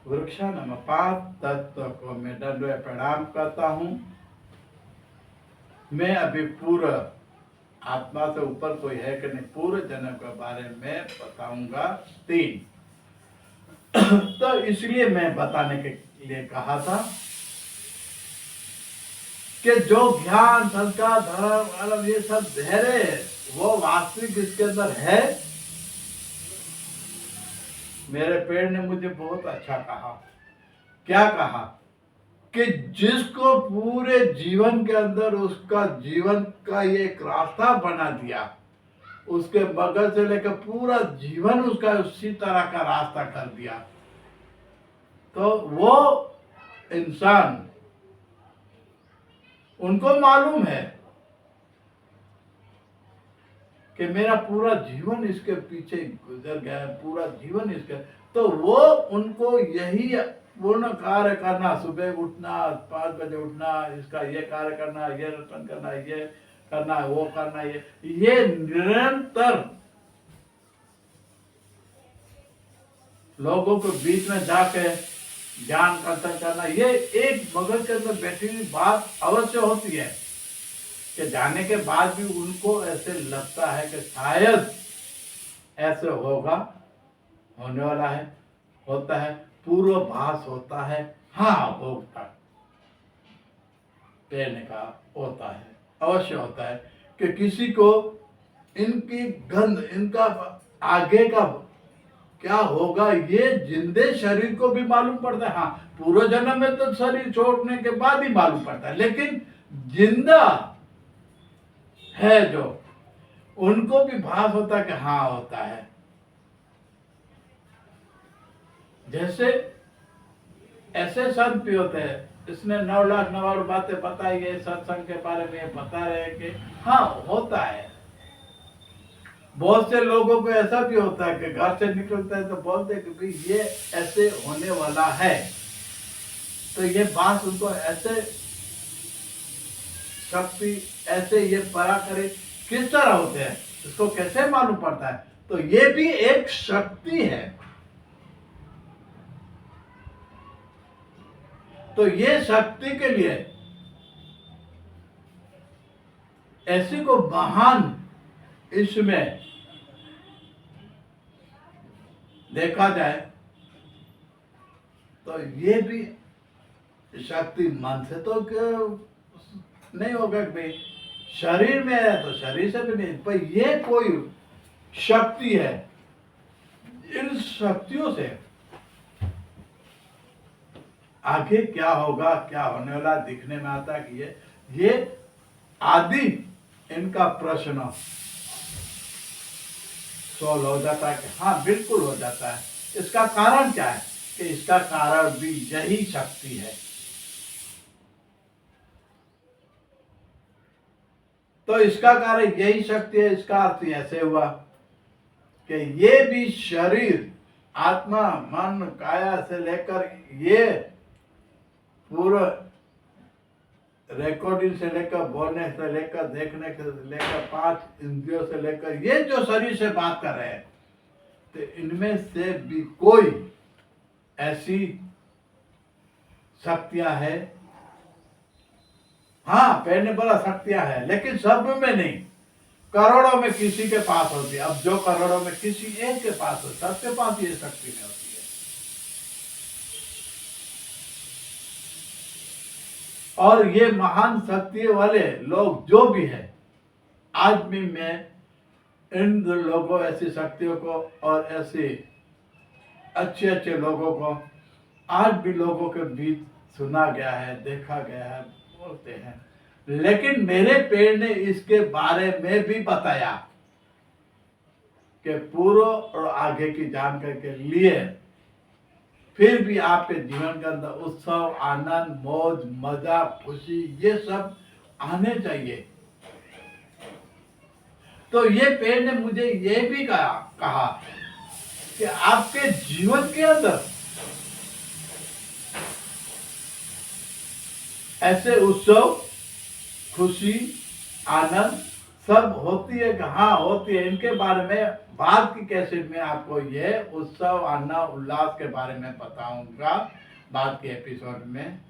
वृक्षानमपात तत्व को मैं दंडवत प्रणाम करता हूँ। मैं अभी पूरा आत्मा से ऊपर कोई है कि नहीं, पूरे जन्म के बारे में बताऊंगा 3। तो इसलिए मैं बताने के लिए कहा था कि जो ज्ञान, संस्कार, धर्म, ये सब धैर्य वो वास्तविक इसके अंदर है। मेरे पेड़ ने मुझे बहुत अच्छा कहा। क्या कहा? कि जिसको पूरे जीवन के अंदर उसका जीवन का ये एक रास्ता बना दिया, उसके मगज से लेकर पूरा जीवन उसका उसी तरह का रास्ता कर दिया, तो वो इंसान, उनको मालूम है कि मेरा पूरा जीवन इसके पीछे गुजर गया, पूरा जीवन इसके, तो वो उनको यही पूर्ण कार्य करना, सुबह उठना, 5 बजे उठना, इसका ये कार्य करना, ये रटन करना, ये करना, वो करना, ये निरंतर लोगों के बीच में जाके ज्ञान कर्तन करना, ये एक मगज के अंदर बैठी हुई बात अवश्य होती है कि जाने के बाद भी उनको ऐसे लगता है कि शायद ऐसे होगा, होने वाला है, होता है, पूर्वाभास होता है। हाँ, होता कहने का होता है, अवश्य होता है कि किसी को इनकी गंध, इनका आगे का क्या होगा, ये जिंदे शरीर को भी मालूम पड़ता है। हाँ, पूर्व जन्म में तो शरीर छोड़ने के बाद ही मालूम पड़ता है, लेकिन जिंदा है जो, उनको भी भास होता है कि हाँ होता है। जैसे ऐसे संत भी होते हैं, इसने 9 लाख 99 बातें बताई है सत्संग के बारे में, बता रहे हैं कि हाँ होता है। बहुत से लोगों को ऐसा भी होता है कि घर से निकलता है तो बोलते हैं कि भाई ये ऐसे होने वाला है, तो ये बात उनको ऐसे शक्ति, ऐसे ये पराक्रम किस तरह होते हैं, इसको कैसे मालूम पड़ता है? तो ये भी एक शक्ति है। तो ये शक्ति के लिए ऐसी को महान इसमें देखा जाए तो ये भी शक्ति मन से तो नहीं होगा कि भाई शरीर में है तो शरीर से भी नहीं, पर ये कोई शक्ति है। इन शक्तियों से आगे क्या होगा, क्या होने वाला दिखने में आता है कि ये आदि इनका प्रश्न सॉल्व हो जाता है कि हाँ बिल्कुल हो जाता है। इसका कारण क्या है? कि इसका कारण भी यही शक्ति है। तो इसका कारण यही शक्ति है। इसका अर्थ ऐसे हुआ कि ये भी शरीर, आत्मा, मन, काया से लेकर ये पूरा रिकॉर्डिंग से लेकर, बोलने से लेकर, देखने से लेकर, 5 इंद्रियों से लेकर, ये जो शरीर से बात कर रहे हैं, तो इनमें से भी कोई ऐसी शक्तियां हैं। हाँ, पहले बोला शक्तियां हैं, लेकिन सब में नहीं, करोड़ों में किसी के पास होती है। अब जो करोड़ों में किसी एक के पास हो, सबके पास ये शक्ति नहीं होती है। और ये महान शक्ति वाले लोग जो भी है, आज भी मैं इन लोगों, ऐसी शक्तियों को और ऐसे अच्छे अच्छे लोगों को आज भी लोगों के बीच सुना गया है, देखा गया है, बोलते हैं। लेकिन मेरे पेड़ ने इसके बारे में भी बताया कि पूर्व और आगे की जानकारी के लिए फिर भी आपके जीवन के अंदर उत्सव, आनंद, मौज, मजा, खुशी, ये सब आने चाहिए। तो ये पेड़ ने मुझे ये भी कहा कि आपके जीवन के अंदर ऐसे उत्सव, खुशी, आनंद सब होती है कि हाँ होती है, इनके बारे में बाद की कैसेट में आपको ये उत्सव आना उल्लास के बारे में बताऊंगा बाद के एपिसोड में।